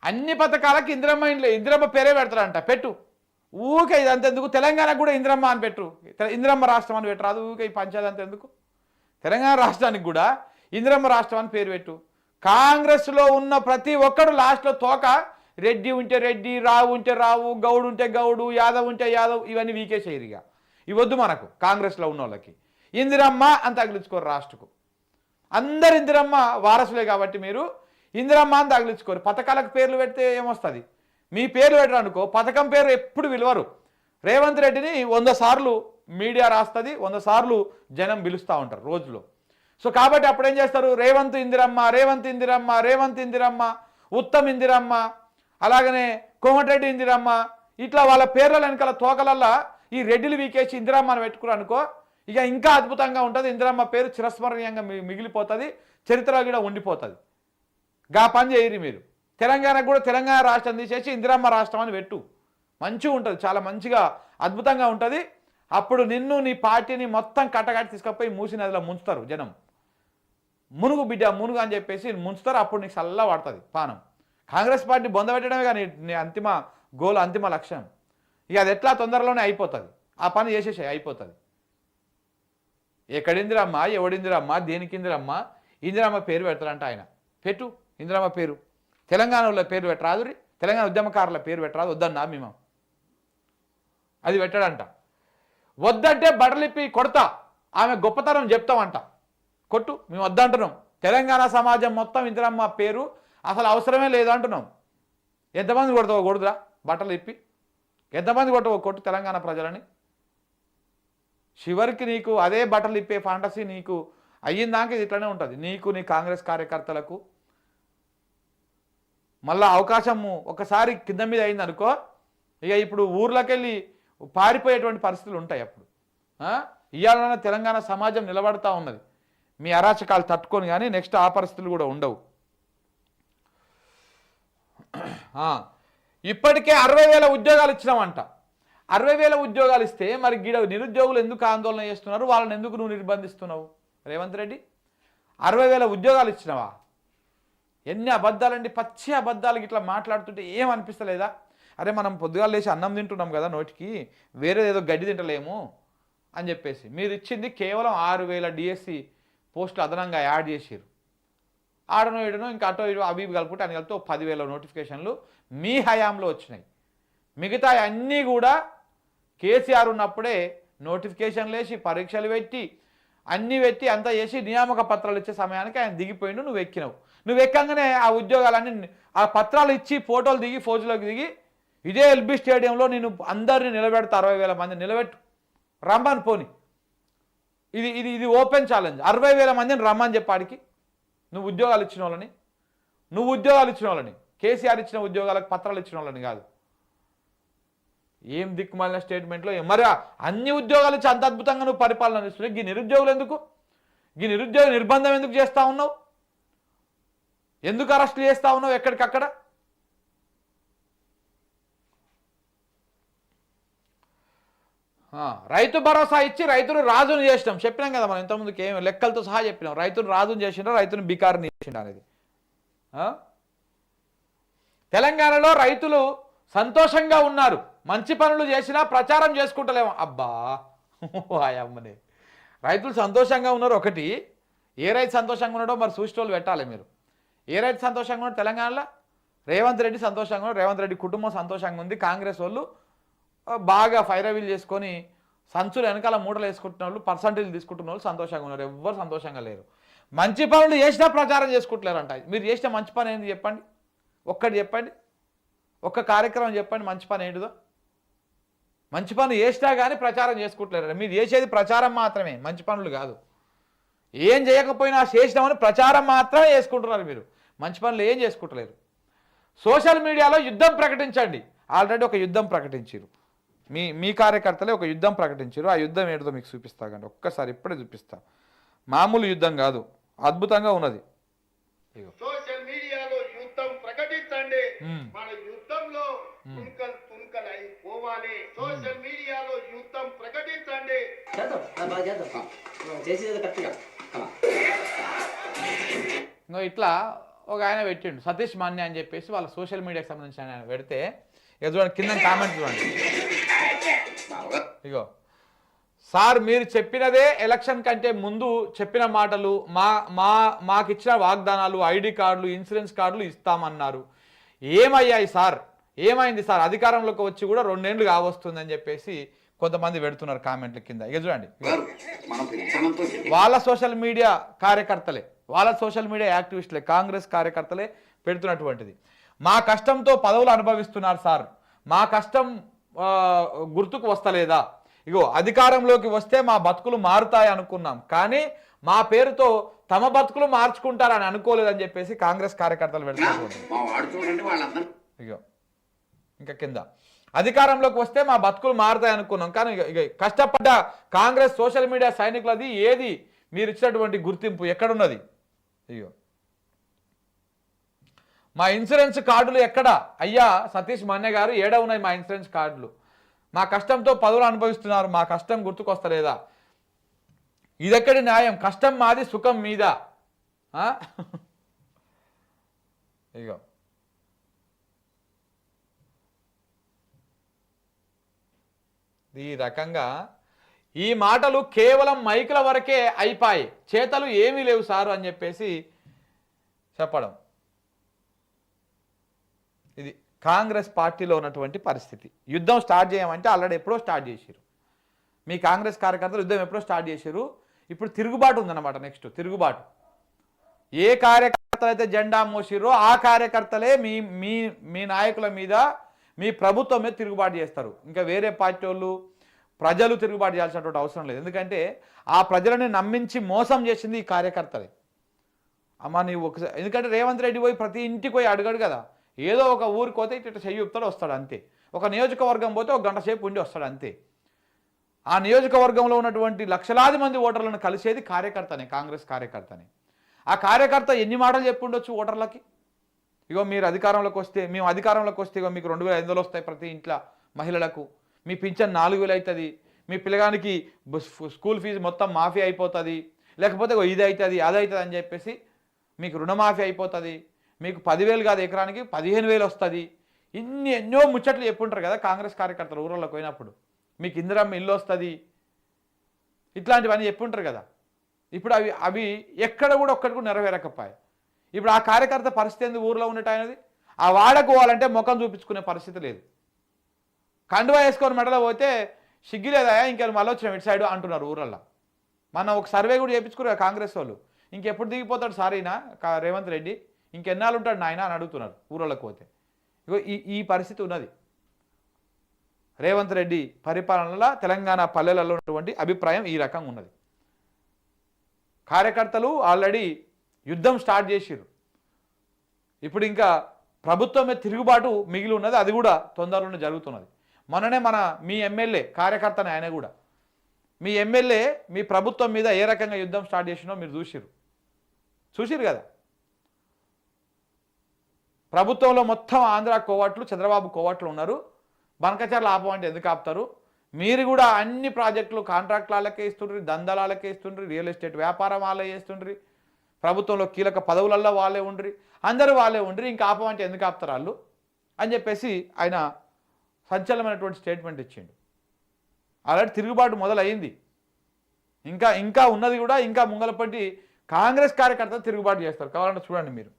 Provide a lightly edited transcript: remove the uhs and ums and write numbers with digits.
అన్ని పథకాలకు ఇందిరమ్మ పేరే పెడతారంట. పెట్టు ఊకే ఇదంతా ఎందుకు? తెలంగాణకు కూడా ఇందిరమ్మ అని పెట్టు, ఇందిరమ్మ రాష్ట్రం అని పెట్టరాదు. ఊకే ఈ పంచాయతీ అంతా ఎందుకు? తెలంగాణ రాష్ట్రానికి కూడా ఇందిరమ్మ రాష్ట్రం అని పేరు పెట్టు. కాంగ్రెస్లో ఉన్న ప్రతి ఒక్కడు లాస్ట్లో తోక రెడ్డి ఉంటే రెడ్డి, రావు ఉంటే రావు, గౌడు ఉంటే గౌడు, యాదవ్ ఉంటే యాదవ్, ఇవన్నీ వీకేసేయరు. ఇక ఇవద్దు మనకు. కాంగ్రెస్లో ఉన్న వాళ్ళకి ఇందిరమ్మ అని తగిలించుకోరు. రాష్ట్రకు అందరు ఇందిరమ్మ వారసులే కాబట్టి మీరు ఇందిరమ్మ అని తగిలించుకోరు. పథకాలకు పేర్లు పెడితే ఏమొస్తుంది? మీ పేర్లు పెట్టరు అనుకో, పథకం పేరు ఎప్పుడు విలువరు. రేవంత్ రెడ్డిని 100 సార్లు మీడియా రాస్తుంది, 100 సార్లు జనం పిలుస్తూ ఉంటారు రోజులో. సో కాబట్టి అప్పుడు ఏం చేస్తారు? రేవంత్ ఇందిరమ్మ, రేవంత్ ఇందిరమ్మ, రేవంత్ ఇందిరమ్మ, ఉత్తమ్ ఇందిరమ్మ, అలాగనే కోమటిరెడ్డి ఇందిరమ్మ, ఇట్లా వాళ్ళ పేర్ల వెనకాల తోకలల్లా ఈ రెడ్డిలు వీకేసి ఇందిరమ్మ అని పెట్టుకున్నారు అనుకో, ఇక ఇంకా అద్భుతంగా ఉంటుంది. ఇందిరమ్మ పేరు చిరస్మరణీయంగా మిగిలిపోతుంది, చరిత్రలో కూడా ఉండిపోతుంది. గా పని చేయరు మీరు. తెలంగాణకు కూడా తెలంగాణ రాష్ట్రం తీసేసి ఇందిరమ్మ రాష్ట్రం అని పెట్టు, మంచిగా ఉంటుంది, చాలా మంచిగా అద్భుతంగా ఉంటుంది. అప్పుడు నిన్ను నీ పార్టీని మొత్తం కట్టగట్టి తీసుకపోయి మూసి నదిలో ముంచుతారు జనం. మునుగు బిడ్డ మునుగు అని చెప్పేసి ముంచుతారు. అప్పుడు నీకు చల్ల పడుతుంది పానం. కాంగ్రెస్ పార్టీ బొందబెట్టడమే కానీ నీ అంతిమ గోల్, అంతిమ లక్ష్యం. ఇక అది ఎట్లా తొందరలోనే అయిపోతుంది. ఆ పని చేసేసే అయిపోతుంది. ఎక్కడిందిరమ్మ, ఎవడిందిరమ్మ, దేనికి ఇందిరమ్మ? ఇందిరమ్మ పేరు పెడతారంట ఆయన. పెట్టు ఇందిరమ్మ పేరు. తెలంగాణలో పేరు పెట్టరాదు, తెలంగాణ ఉద్యమకారుల పేరు పెట్టరాదు. వద్దన్నా మేము అది పెట్టాడంట. వద్దంటే బట్టలిప్పి కొడతా, ఆమె గొప్పతనం చెప్తామంట. కొట్టు, మేము వద్దంటున్నాం. తెలంగాణ సమాజం మొత్తం ఇందిరమ్మ పేరు అసలు అవసరమే లేదంటున్నాం. ఎంతమంది కొడతావో కొడుదురా బట్టలు ఇప్పి, ఎంతమంది కొట్టవో కొట్టు తెలంగాణ ప్రజలని. చివరికి నీకు అదే బట్టలు ఇప్పే ఫాంటసీ నీకు అయ్యిందాక ఇది ఇట్లనే ఉంటుంది. నీకు నీ కాంగ్రెస్ కార్యకర్తలకు మళ్ళీ అవకాశము ఒకసారి కింద మీద అయింది అనుకో, ఇక ఇప్పుడు ఊర్లోకి వెళ్ళి పారిపోయేటువంటి పరిస్థితులు ఉంటాయి. అప్పుడు ఇవాళ తెలంగాణ సమాజం నిలబడతా ఉన్నది మీ అరాచకాలు తట్టుకొని, కానీ నెక్స్ట్ ఆ పరిస్థితులు కూడా ఉండవు. ఇప్పటికే 60,000 ఉద్యోగాలు ఇచ్చినామంట. 60,000 ఉద్యోగాలు ఇస్తే మరి గిడ నిరుద్యోగులు ఎందుకు ఆందోళన చేస్తున్నారు? వాళ్ళని ఎందుకు నువ్వు నిర్బంధిస్తున్నావు రేవంత్ రెడ్డి? 60,000 ఉద్యోగాలు ఇచ్చినావా? ఎన్ని అబద్ధాలండి, పచ్చి అబద్ధాలు ఇట్లా మాట్లాడుతుంటే ఏం అనిపిస్తలేదా? అరే మనం పొద్దుగాలు లేచి అన్నం తింటున్నాం కదా, నోటికి వేరే ఏదో గడ్డి తింటలేము అని చెప్పేసి మీరు ఇచ్చింది కేవలం 6,000 డిఎస్సి పోస్టులు అదనంగా యాడ్ చేసారు. ఆడనో ఏడనో ఇంకా అటో ఇటో అవి కలుపుకుంటే అని కలిపితే 10,000 నోటిఫికేషన్లు మీ హయాంలో వచ్చినాయి. మిగతా అన్నీ కూడా కేసీఆర్ ఉన్నప్పుడే నోటిఫికేషన్లు వేసి పరీక్షలు పెట్టి అన్నీ పెట్టి అంతా చేసి నియామక పత్రాలు ఇచ్చే సమయానికి ఆయన దిగిపోయిండు, నువ్వు ఎక్కినావు. నువ్వు ఎక్కంగానే ఆ ఉద్యోగాలన్నీ ఆ పత్రాలు ఇచ్చి ఫోటోలు దిగి ఫోజులోకి దిగి ఇదే ఎల్బీ స్టేడియంలో నేను అందరినీ నిలబెడతా, 60,000 మంది నిలబెట్టు, రమ్మని పోని. ఇది ఇది ఇది ఓపెన్ ఛాలెంజ్. 60,000 మందిని రమ్మని చెప్పాడికి నువ్వు ఉద్యోగాలు ఇచ్చిన వాళ్ళని, కేసీఆర్ ఇచ్చిన ఉద్యోగాలకు పత్రాలు ఇచ్చిన వాళ్ళని కాదు. ఏం దిక్కుమాలిన స్టేట్మెంట్లో మరి అన్ని ఉద్యోగాలు ఇచ్చి అంత అద్భుతంగా నువ్వు పరిపాలన చేస్తున్నావు. ఈ నిరుద్యోగులు ఎందుకు? ఈ నిరుద్యోగ నిర్బంధం ఎందుకు చేస్తూ ఉన్నావు? ఎందుకు అరెస్టులు చేస్తూ ఉన్నావు ఎక్కడికక్కడ? రైతు భరోసా ఇచ్చి రైతును రాజును చేసినాం. చెప్పినాం కదా మనం ఇంతకుముందుకు, ఏం లెక్కలతో సహా చెప్పినాం. రైతును రాజును చేసిండ్రా, రైతును బికారిని చేసిండ్రా అనేది. తెలంగాణలో రైతులు సంతోషంగా ఉన్నారు. మంచి పనులు చేసినా ప్రచారం చేసుకుంటలేము. అబ్బా ఆయమ్మనే, రైతులు సంతోషంగా ఉన్నారు. ఒకటి, ఏ రైతు సంతోషంగా ఉన్నాడో మరి సూచిటోళ్ళు పెట్టాలి మీరు. ఏ రైతు సంతోషంగా ఉన్నాడు తెలంగాణలో? రేవంత్ రెడ్డి సంతోషంగా ఉన్నాడు, రేవంత్ రెడ్డి కుటుంబం సంతోషంగా ఉంది. కాంగ్రెస్ వాళ్ళు బాగా ఫైరవీలు చేసుకొని సంచులు వెనకాల మూటలు వేసుకుంటున్న వాళ్ళు, పర్సంటేజ్ తీసుకుంటున్న వాళ్ళు సంతోషంగా ఉన్నారు. ఎవ్వరు సంతోషంగా లేరు. మంచి పనులు చేసినా ప్రచారం చేసుకుంటలేరంట. మీరు చేసిన మంచి పని ఏంటి చెప్పండి, ఒక్కటి చెప్పండి, ఒక్క కార్యక్రమం చెప్పండి మంచి పని ఏంటిదో. మంచి పనులు చేసినా కానీ ప్రచారం చేసుకుంటలేరు. మీరు చేసేది ప్రచారం మాత్రమే, మంచి పనులు కాదు. ఏం చేయకపోయినా చేసినామని ప్రచారం మాత్రమే చేసుకుంటున్నారు మీరు, మంచి పనులు ఏం చేసుకుంటలేరు. సోషల్ మీడియాలో యుద్ధం ప్రకటించండి. ఆల్రెడీ ఒక యుద్ధం ప్రకటించారు మీ కార్యకర్తలే, ఒక యుద్ధం ప్రకటించారు. ఆ యుద్ధం ఏంటో మీకు చూపిస్తా కండి, ఒక్కసారి ఇప్పుడే చూపిస్తా. మామూలు యుద్ధం కాదు, అద్భుతంగా ఉన్నది. సోషల్ మీడియాలో యుద్ధం ప్రకటించండి, మన యుద్ధంలో తుంకలై పోవాలి. సోషల్ మీడియాలో యుద్ధం ప్రకటించండి. ఇట్లా ఒక ఆయన పెట్టిండు సతీష్ మాన్య అని చెప్పేసి వాళ్ళ సోషల్ మీడియాకి సంబంధించిన ఆయన పెడితే ఇక చూడండి కింద కామెంట్ చూడండి. ఇగో సార్ మీరు చెప్పినదే ఎలక్షన్ కంటే ముందు చెప్పిన మాటలు మాకు ఇచ్చిన వాగ్దానాలు ఐడి కార్డులు ఇన్సూరెన్స్ కార్డులు ఇస్తామన్నారు, ఏమయ్యాయి సార్, ఏమైంది సార్, అధికారంలోకి వచ్చి కూడా 2 ఏళ్ళు కావస్తుందని చెప్పేసి కొంతమంది పెడుతున్నారు కామెంట్ల కింద. ఇక చూడండి వాళ్ళ సోషల్ మీడియా కార్యకర్తలే, వాళ్ళ సోషల్ మీడియా యాక్టివిస్టులే, కాంగ్రెస్ కార్యకర్తలే పెడుతున్నటువంటిది. మా కష్టంతో పదవులు అనుభవిస్తున్నారు సార్, మా కష్టం గుర్తుకు వస్తలేదా, ఇగో అధికారంలోకి వస్తే మా బతుకులు మారుతాయి అనుకున్నాం కానీ మా పేరుతో తమ బతుకులు మార్చుకుంటారని అనుకోలేదని చెప్పేసి కాంగ్రెస్ కార్యకర్తలు పెడుతున్నారు. ఇగో ఇంకా కింద అధికారంలోకి వస్తే మా బతుకులు మారుతాయి అనుకున్నాం కానీ కష్టపడ్డ కాంగ్రెస్ సోషల్ మీడియా సైనికులది ఏది మీరు ఇచ్చినటువంటి గుర్తింపు ఎక్కడున్నది, ఇగో మా ఇన్సూరెన్స్ కార్డులు ఎక్కడ అయ్యా సతీష్ మాన్య గారు, ఏడ ఉన్నాయి మా ఇన్సూరెన్స్ కార్డులు, మా కష్టంతో పదవులు అనుభవిస్తున్నారు, మా కష్టం గుర్తుకొస్తలేదా, ఇదెక్కడి న్యాయం, కష్టం మాది సుఖం మీద. ఇగో ఈ రకంగా ఈ మాటలు కేవలం మైకుల వరకే అయిపోయి, చేతలు ఏమీ లేవు సారు అని చెప్పేసి చెప్పడం. ఇది కాంగ్రెస్ పార్టీలో ఉన్నటువంటి పరిస్థితి. యుద్ధం స్టార్ట్ చేయమంటే ఆల్రెడీ ఎప్పుడో స్టార్ట్ చేశారు మీ కాంగ్రెస్ కార్యకర్తలు, యుద్ధం ఎప్పుడో స్టార్ట్ చేశారు. ఇప్పుడు తిరుగుబాటు ఉందన్నమాట. నెక్స్ట్ తిరుగుబాటు, ఏ కార్యకర్తలు అయితే జెండా మోసిరో ఆ కార్యకర్తలే మీ మీ మీ నాయకుల మీద, మీ ప్రభుత్వం మీద తిరుగుబాటు చేస్తారు. ఇంకా వేరే పార్టీ వాళ్ళు ప్రజలు తిరుగుబాటు చేయాల్సినటువంటి అవసరం లేదు. ఎందుకంటే ఆ ప్రజలని నమ్మించి మోసం చేసింది ఈ కార్యకర్తలే. అమ్మ నీవు ఒకసారి, ఎందుకంటే రేవంత్ రెడ్డి పోయి ప్రతి ఇంటికి పోయి అడగడు కదా, ఏదో ఒక ఊరికి పోతే ఇట్లా చెయ్యి చెప్తాడు వస్తాడు అంతే, ఒక నియోజకవర్గం పోతే 1 గంట సేపు ఉండి వస్తాడు అంతే. ఆ నియోజకవర్గంలో ఉన్నటువంటి లక్షలాది మంది ఓటర్లను కలిసేది కార్యకర్తనే, కాంగ్రెస్ కార్యకర్తనే. ఆ కార్యకర్త ఎన్ని మాటలు చెప్పుండొచ్చు ఓటర్లకి, ఇగో మీరు అధికారంలోకి వస్తే, మేము అధికారంలోకి వస్తే ఇగో మీకు 2500 వస్తాయి ప్రతి ఇంట్లో మహిళలకు, మీ పింఛన్ 4000 అవుతుంది, మీ పిల్లగానికి స్కూల్ ఫీజు మొత్తం మాఫీ అయిపోతుంది, లేకపోతే ఇది అవుతుంది అది అవుతుంది అని చెప్పేసి మీకు రుణమాఫీ అయిపోతుంది, మీకు 10,000 కాదు ఎకరానికి 15,000 వస్తుంది, ఎన్నో ముచ్చట్లు చెప్పుంటారు కదా కాంగ్రెస్ కార్యకర్తలు ఊళ్ళలోకి పోయినప్పుడు. మీకు ఇందిరమ్మ ఇల్లు వస్తుంది, ఇట్లాంటివన్నీ చెప్పుంటారు కదా. ఇప్పుడు అవి ఎక్కడ కూడా ఒక్కటి కూడా నెరవేరకపోయాయి. ఇప్పుడు ఆ కార్యకర్త పరిస్థితి ఎందుకు ఊర్లో ఉన్నట్టు అనేది, ఆ వాడకోవాలంటే ముఖం చూపించుకునే పరిస్థితి లేదు. కండువా వేసుకొని మెడలో పోతే సిగ్గిలేదా ఇంకెళ్ళి మళ్ళీ వచ్చిన ఇటు సైడ్ అంటున్నారు ఊరల్లో. మనం ఒక సర్వే కూడా చేయించుకున్నారు కాంగ్రెస్ వాళ్ళు, ఇంకెప్పుడు దిగిపోతాడు సారీనా రేవంత్ రెడ్డి, ఇంకెన్నాళ్ళు ఉంటాడు నాయన అని అడుగుతున్నారు ఊళ్ళలోకి పోతే. ఇగో ఈ పరిస్థితి ఉన్నది. రేవంత్ రెడ్డి పరిపాలనలో తెలంగాణ పల్లెలలో ఉన్నటువంటి అభిప్రాయం ఈ రకంగా ఉన్నది. కార్యకర్తలు ఆల్రెడీ యుద్ధం స్టార్ట్ చేసిర్రు. ఇప్పుడు ఇంకా ప్రభుత్వం మీద తిరుగుబాటు మిగిలి ఉన్నది, అది కూడా తొందరలోనే జరుగుతున్నది. మొన్ననే మీ ఎమ్మెల్యే కార్యకర్తనే, ఆయన కూడా మీ ఎమ్మెల్యే మీ ప్రభుత్వం మీద ఏ రకంగా యుద్ధం స్టార్ట్ చేసినో మీరు చూసిరు కదా. ప్రభుత్వంలో మొత్తం ఆంధ్ర కోవట్లు, చంద్రబాబు కోవట్లు ఉన్నారు. బనకచర్ల ఆపమంటే ఎందుకు ఆపుతారు? మీరు కూడా అన్ని ప్రాజెక్టులు కాంట్రాక్ట్ వాళ్ళకే ఇస్తుండ్రి, దందాలకే ఇస్తుండ్రి, రియల్ ఎస్టేట్ వ్యాపారం వాళ్ళే చేస్తుండ్రి, ప్రభుత్వంలో కీలక పదవులలో వాళ్ళే ఉండ్రి, అందరూ వాళ్ళే ఉండ్రి, ఇంకా ఆపమంటే ఎందుకు ఆపుతారు వాళ్ళు అని చెప్పేసి ఆయన సంచలనమైనటువంటి స్టేట్మెంట్ ఇచ్చిండు. ఆల్రెడీ తిరుగుబాటు మొదలైంది, ఇంకా ఉన్నది కూడా, ఇంకా ముంగలపట్టి కాంగ్రెస్ కార్యకర్తలు తిరుగుబాటు చేస్తారు. కావాలంటే చూడండి మీరు.